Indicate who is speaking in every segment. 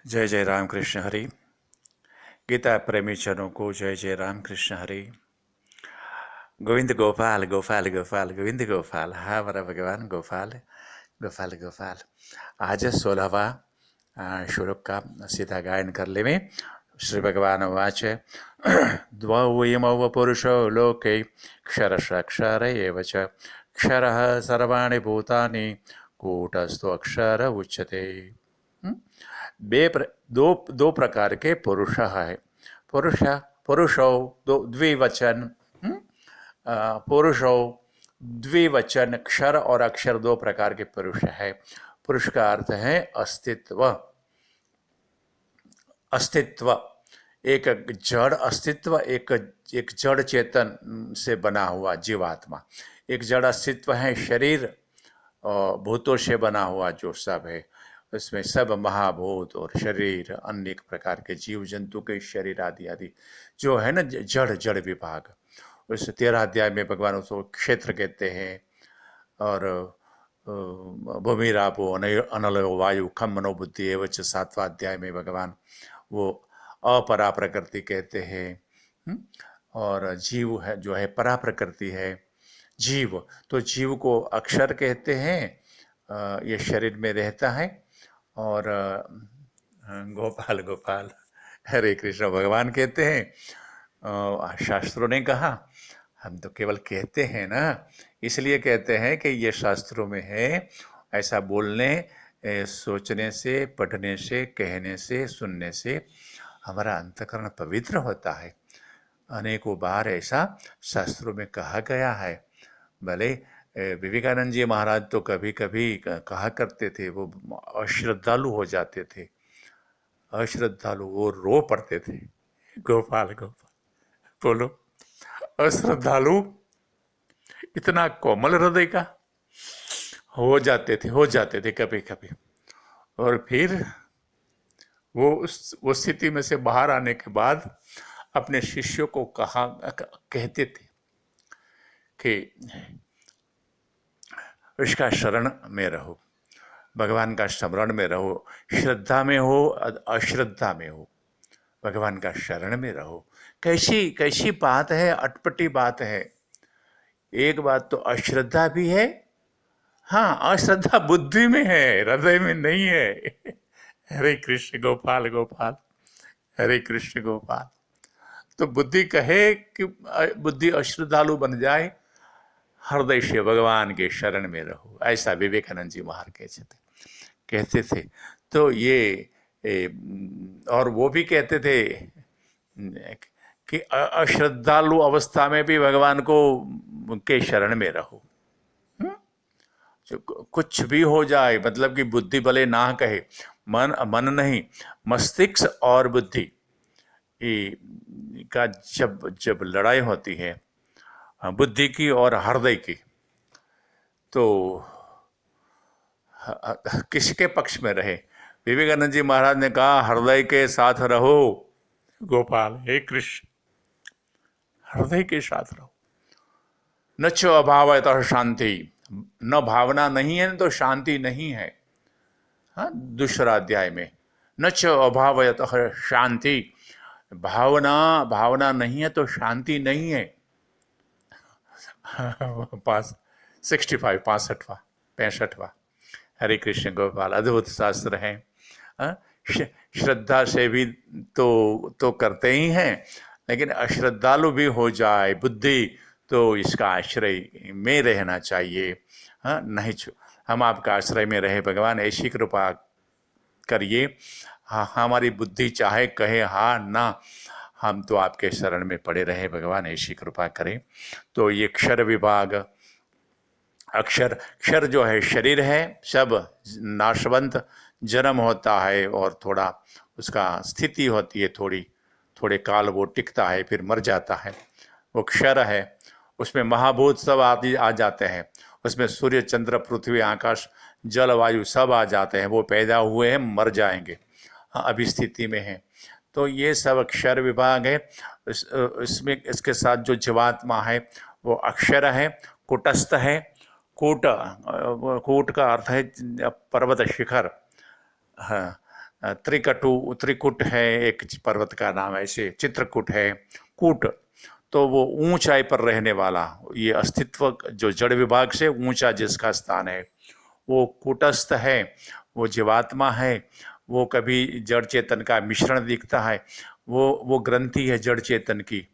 Speaker 1: जय जय राम कृष्ण हरि। गीता प्रेमी जनों को जय जय राम कृष्ण हरि। गोविंद गोपाल गोपाल गोपाल गोविंद गोपाल। हाँ हमारा भगवान गोपाल गोपाल गोपाल। आज 16वां श्लोक का सीधा गायन कर ले में। श्री भगवान उवाच द्वौ इमौ पुरुषो लोके क्षरश्च एव च क्षरः सर्वाणि भूतानि कूटस्थो अक्षर उच्यते। दो प्रकार के पुरुष है। पुरुष पुरुषो दो द्विवचन। पुरुषो द्विवचन। क्षर और अक्षर दो प्रकार के पुरुष है। पुरुष का अर्थ है अस्तित्व। अस्तित्व एक जड़ अस्तित्व, एक जड़ चेतन से बना हुआ जीवात्मा। एक जड़ अस्तित्व है शरीर और भूतों से बना हुआ जो सब है, उसमें सब महाभूत और शरीर, अनेक प्रकार के जीव जंतु के शरीर आदि आदि जो है ना, जड़ जड़ विभाग। उस 13 अध्याय में भगवान उसको क्षेत्र कहते हैं। और भूमिरापो अनलो वायु खम मनोबुद्धि एवं 7वां अध्याय में भगवान वो अपरा प्रकृति कहते हैं। और जीव है जो है परा प्रकृति है जीव। तो जीव को अक्षर कहते हैं। ये शरीर में रहता है। और गोपाल गोपाल हरे कृष्ण भगवान कहते हैं। शास्त्रों ने कहा, हम तो केवल कहते हैं ना, इसलिए कहते हैं कि ये शास्त्रों में है। ऐसा बोलने, सोचने से, पढ़ने से, कहने से, सुनने से हमारा अंतःकरण पवित्र होता है। अनेकों बार ऐसा शास्त्रों में कहा गया है। भले विवेकानंद जी महाराज तो कभी कभी कहा करते थे, वो अश्रद्धालु हो जाते थे। अश्रद्धालु, वो रो पड़ते थे। गोपाल गोपाल बोलो। अश्रद्धालु इतना कोमल हृदय का हो जाते थे कभी कभी। और फिर वो उस स्थिति में से बाहर आने के बाद अपने शिष्यों को कहते थे कि उसका शरण में रहो, भगवान का स्मरण में रहो, श्रद्धा में हो अश्रद्धा में हो, भगवान का शरण में रहो। कैसी कैसी बात है, अटपटी बात है। एक बात तो अश्रद्धा भी है, हाँ, अश्रद्धा बुद्धि में है, हृदय में नहीं है। हरे कृष्ण गोपाल गोपाल हरे कृष्ण गोपाल। तो बुद्धि कहे कि बुद्धि अश्रद्धालु बन जाए, हृदय से भगवान के शरण में रहो, ऐसा विवेकानंद जी महाराज कहते थे। तो ये और वो भी कहते थे कि अश्रद्धालु अवस्था में भी भगवान को के शरण में रहो। कुछ भी हो जाए, मतलब कि बुद्धि भले ना कहे, मन नहीं, मस्तिष्क और बुद्धि का जब लड़ाई होती है, बुद्धि की और हृदय की, तो किसके पक्ष में रहे? विवेकानंद जी महाराज ने कहा, हृदय के साथ रहो गोपाल। हे कृष्ण, हृदय के साथ रहो। न च अभावतः शांति, न भावना नहीं है तो शांति नहीं है। हाँ, दूसरा अध्याय में न च अभावतः शांति, भावना नहीं है तो शांति नहीं है। 65वां हरे कृष्ण गोपाल। अद्भुत शास्त्र है। श्रद्धा से भी तो करते ही हैं, लेकिन अश्रद्धालु भी हो जाए बुद्धि तो इसका आश्रय में रहना चाहिए। हाँ, नहीं हम आपका आश्रय में रहे भगवान, ऐसी कृपा करिए। हाँ, हमारी बुद्धि चाहे कहे हाँ ना, हम तो आपके शरण में पड़े रहे भगवान, ऐसी कृपा करें। तो ये क्षर विभाग, क्षर जो है शरीर है, सब नाशवंत, जन्म होता है और थोड़ा उसका स्थिति होती है, थोड़े काल वो टिकता है, फिर मर जाता है, वो क्षर है। उसमें महाभूत सब आ जाते हैं, उसमें सूर्य चंद्र पृथ्वी आकाश जल वायु सब आ जाते हैं। वो पैदा हुए हैं, मर जाएंगे, हाँ, अभी स्थिति में है। तो ये सब अक्षर विभाग है। इसमें इसके साथ जो जीवात्मा है वो अक्षर है, कुटस्थ है। कूट का अर्थ है पर्वत शिखर। हाँ, त्रिकुट है, एक पर्वत का नाम ऐसे, चित्रकूट है, कूट, तो वो ऊंचाई पर रहने वाला, ये अस्तित्व जो जड़ विभाग से ऊंचा जिसका स्थान है वो कूटस्थ है, वो जीवात्मा है, वो कभी जड़ चेतन का मिश्रण दिखता है, वो ग्रंथि है जड़ चेतन की,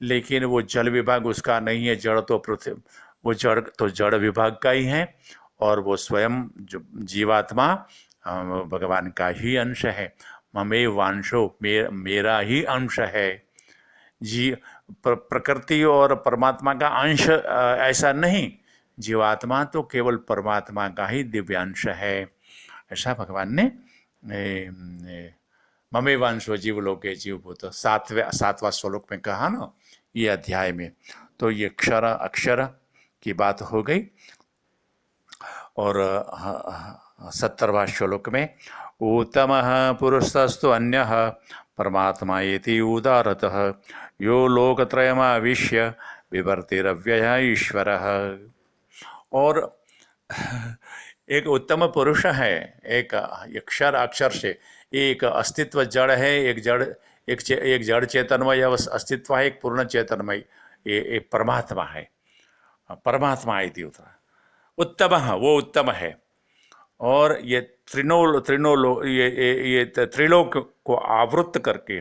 Speaker 1: लेकिन वो जल विभाग उसका नहीं है, जड़ तो पृथ्वी, वो जड़ तो जड़ विभाग का ही है, और वो स्वयं जो जीवात्मा भगवान का ही अंश है। ममे वांशो, मेरा ही अंश है। जी, प्रकृति और परमात्मा का अंश ऐसा नहीं, जीवात्मा तो केवल परमात्मा का ही दिव्यांश है, ऐसा भगवान ने ममे वांशो जीवलोके जीवभूत सातवां श्लोक में कहा ना, ये अध्याय में। तो ये अक्षर की बात हो गई। और 70वां श्लोक में उत्तमः पुरुषस्तु अन्यः परमात्मा इति उदारतः यो लोकत्रयमाविश्य विवर्तिरव्ययः ईश्वरः। और एक उत्तम पुरुष है, एक अक्षर से एक अस्तित्व जड़ है, एक जड़ चेतनमय अस्तित्व है, एक पूर्ण चेतनमय ये परमात्मा है। परमात्मा इति उत्तम, वो उत्तम है। और ये ये त्रिलोक को आवृत्त करके,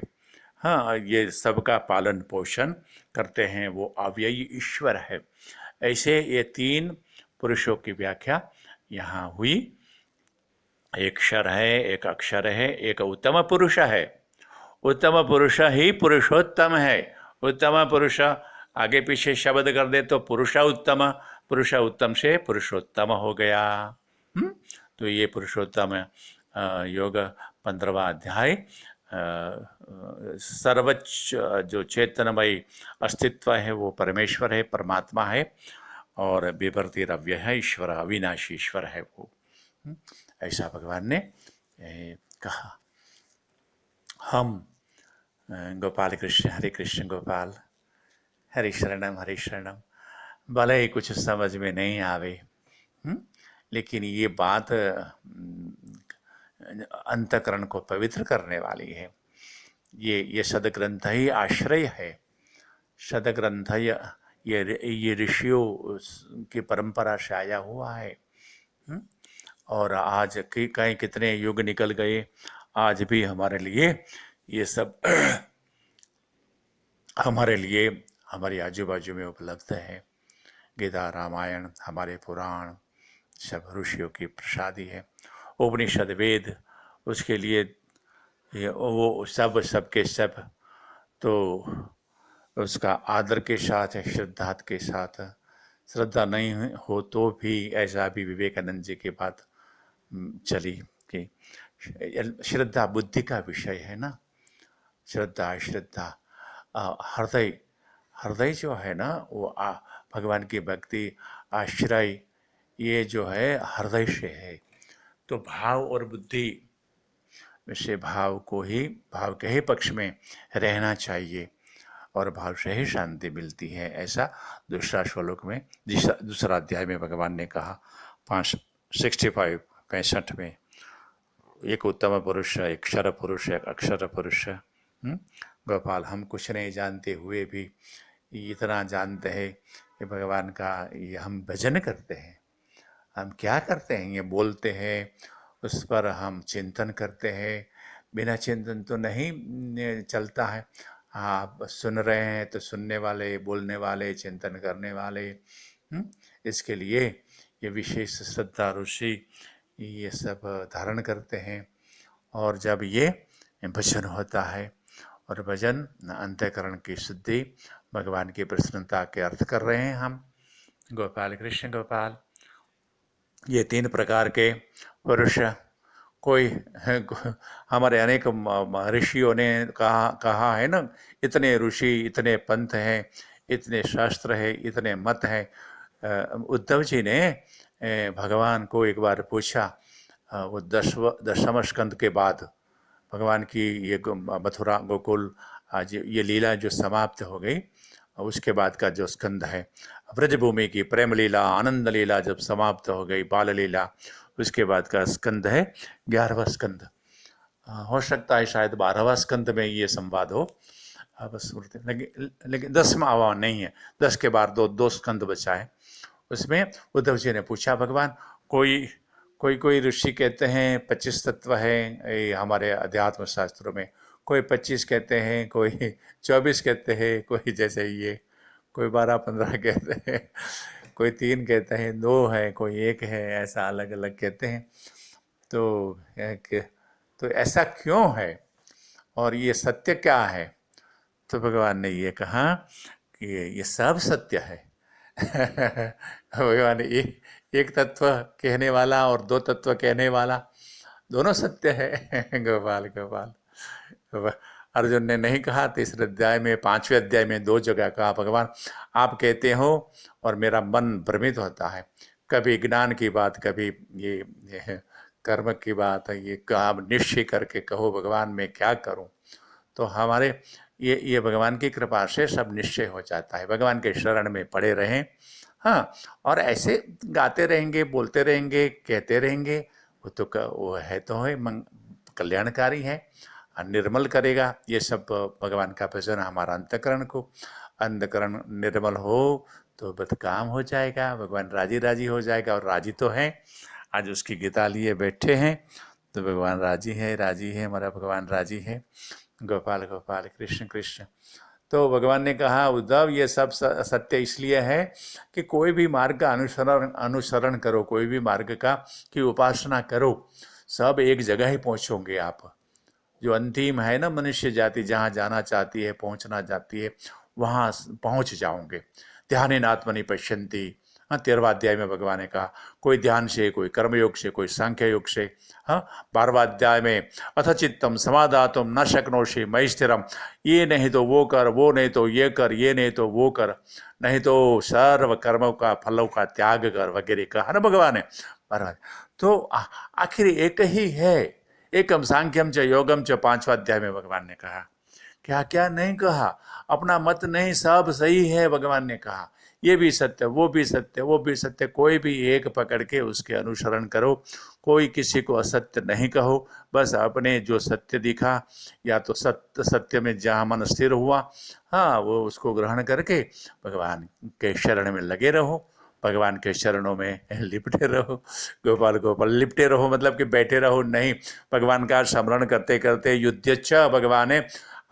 Speaker 1: हाँ, ये सबका पालन पोषण करते हैं, वो अव्ययी ईश्वर है। ऐसे ये तीन पुरुषों की व्याख्या यहाँ हुई। एक क्षर है, एक अक्षर है, एक उत्तम पुरुष है। उत्तम पुरुष ही पुरुषोत्तम है। उत्तम पुरुष आगे पीछे शब्द कर दे तो पुरुष उत्तम से पुरुषोत्तम हो गया। तो ये पुरुषोत्तम योग 15वां अध्याय, सर्वोच्च जो चेतनमय अस्तित्व है वो परमेश्वर है, परमात्मा है, और विवर्तिरव्यय है ईश्वर, अविनाशी ईश्वर है वो। ऐसा भगवान ने कहा। हम गोपाल कृष्ण, हरे कृष्ण गोपाल, हरे शरणम। भले ही कुछ समझ में नहीं आवे, लेकिन ये बात अंतकरण को पवित्र करने वाली है। ये सदग्रंथ ही आश्रय है। सदग्रंथ ये ऋषियों की परंपरा से आया हुआ है। और आज कहीं कितने युग निकल गए, आज भी हमारे लिए ये सब हमारे लिए हमारे आजू बाजू में उपलब्ध है। गीता, रामायण, हमारे पुराण सब ऋषियों की प्रसादी है। उपनिषद, वेद, उसके लिए वो सब के सब तो उसका आदर के साथ, श्रद्धा के साथ, श्रद्धा नहीं हो तो भी, ऐसा भी विवेकानंद जी की बात चली कि श्रद्धा बुद्धि का विषय है ना। श्रद्धा हृदय जो है ना, वो भगवान की भक्ति, आश्रय, ये जो है हृदय से है। तो भाव और बुद्धि से भाव के ही पक्ष में रहना चाहिए, और भाव से ही शांति मिलती है। ऐसा दूसरा श्लोक में, दूसरा अध्याय में भगवान ने कहा, 65 में। एक उत्तम पुरुष, एक क्षर पुरुष, एक अक्षर पुरुष। गोपाल, हम कुछ नहीं जानते हुए भी इतना जानते हैं कि भगवान का ये हम भजन करते हैं। हम क्या करते हैं? ये बोलते हैं, उस पर हम चिंतन करते हैं। बिना चिंतन तो नहीं चलता है। आप सुन रहे हैं तो सुनने वाले, बोलने वाले, चिंतन करने वाले, इसके लिए ये विशेष श्रद्धा ऋषि ये सब धारण करते हैं। और जब ये भजन होता है, और भजन अंतःकरण की शुद्धि, भगवान की प्रसन्नता के अर्थ कर रहे हैं हम। गोपाल कृष्ण गोपाल, ये 3 प्रकार के पुरुष, कोई हमारे अनेक ऋषियों ने कहा है ना, इतने ऋषि, इतने पंथ हैं, इतने शास्त्र है, इतने मत हैं। उद्धव जी ने भगवान को एक बार पूछा, वो 10वें स्कंद के बाद भगवान की ये मथुरा गोकुल आज ये लीला जो समाप्त हो गई, उसके बाद का जो स्कंद है, ब्रजभूमि की प्रेम लीला, आनंद लीला जब समाप्त हो गई, बाल लीला, उसके बाद का स्कंद है 11वां स्कंद। हो सकता है शायद 12वां स्कंद में ये संवाद हो। अब स्मृति लेकिन 10वां नहीं है, 10 के बाद दो स्कंद बचा है। उसमें उद्धव जी ने पूछा, भगवान कोई कोई ऋषि कहते हैं 25 तत्व है ये हमारे अध्यात्म शास्त्रों में, कोई 25 कहते हैं, कोई 24 कहते हैं, कोई जैसे ये कोई 12-15 कहते हैं, कोई 3 कहते हैं, 2 है, कोई 1 है, ऐसा अलग अलग कहते हैं। तो तो ऐसा क्यों है और ये सत्य क्या है? तो भगवान ने ये कहा कि ये सब सत्य है। भगवान एक तत्व कहने वाला और 2 तत्व कहने वाला दोनों सत्य है। गोपाल गोपाल। अर्जुन ने नहीं कहा, तीसरे अध्याय में 5वें अध्याय में 2 जगह कहा, भगवान आप कहते हो और मेरा मन भ्रमित होता है, कभी ज्ञान की बात, कभी ये कर्म की बात है, ये आप निश्चय करके कहो भगवान मैं क्या करूं। तो हमारे ये भगवान की कृपा से सब निश्चय हो जाता है। भगवान के शरण में पड़े रहें, हाँ, और ऐसे गाते रहेंगे, बोलते रहेंगे, कहते रहेंगे, वो है तो है कल्याणकारी है, निर्मल करेगा। ये सब भगवान का भजन हमारा अंतकरण निर्मल हो तो बद काम हो जाएगा, भगवान राजी राजी हो जाएगा, और राजी तो है, आज उसकी गीता लिए बैठे हैं तो भगवान राजी है, हमारा भगवान राजी है। गोपाल गोपाल कृष्ण कृष्ण। तो भगवान ने कहा, उद्धव ये सब सत्य इसलिए है कि कोई भी मार्ग का अनुसरण करो, कोई भी मार्ग का की उपासना करो, सब एक जगह ही पहुँचोगे आप। जो अंतिम है ना मनुष्य जाति, जहाँ जाना चाहती है, पहुँचना चाहती है, वहाँ पहुँच जाओगे। ध्यानेन आत्मनि पश्यन्ति, हाँ, 13वां अध्याय में भगवान ने कहा, कोई ध्यान से, कोई कर्मयोग से, कोई सांख्य योग से। हाँ, 12वां अध्याय में अथ चित्तम समादातुम न शक्नोषि मयि स्थिरम, ये नहीं तो वो कर, वो नहीं तो ये कर, ये नहीं तो वो कर, नहीं तो सर्व कर्मों का फलों का त्याग कर, वगैरह कहा ना भगवान ने। तो आखिर एक ही है, एकम सांख्यम च योगम च, 5वां अध्याय में भगवान ने कहा। क्या क्या नहीं कहा, अपना मत नहीं, सब सही है भगवान ने कहा, ये भी सत्य, वो भी सत्य, वो भी सत्य, कोई भी एक पकड़ के उसके अनुसरण करो, कोई किसी को असत्य नहीं कहो, बस अपने जो सत्य दिखा, या तो सत्य में जहाँ मन स्थिर हुआ, हाँ, वो उसको ग्रहण करके भगवान के शरण में लगे रहो, भगवान के चरणों में लिपटे रहो। गोपाल गोपाल, लिपटे रहो मतलब कि बैठे रहो नहीं, भगवान का स्मरण करते करते युद्धच्च, भगवान ने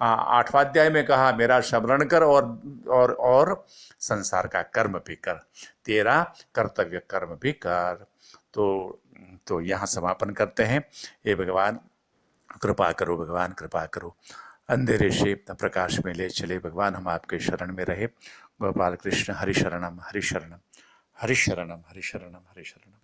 Speaker 1: 8वां अध्याय में कहा, मेरा स्मरण कर और संसार का कर्म भी कर, तेरा कर्तव्य कर्म भी कर। तो यहाँ समापन करते हैं। ये भगवान कृपा करो, भगवान कृपा करो, अंधेरे से प्रकाश में ले चले भगवान, हम आपके शरण में रहे। गोपाल कृष्ण, हरि शरणम हरि शरणम हरि शरणम हरि शरणम हरि शरणम।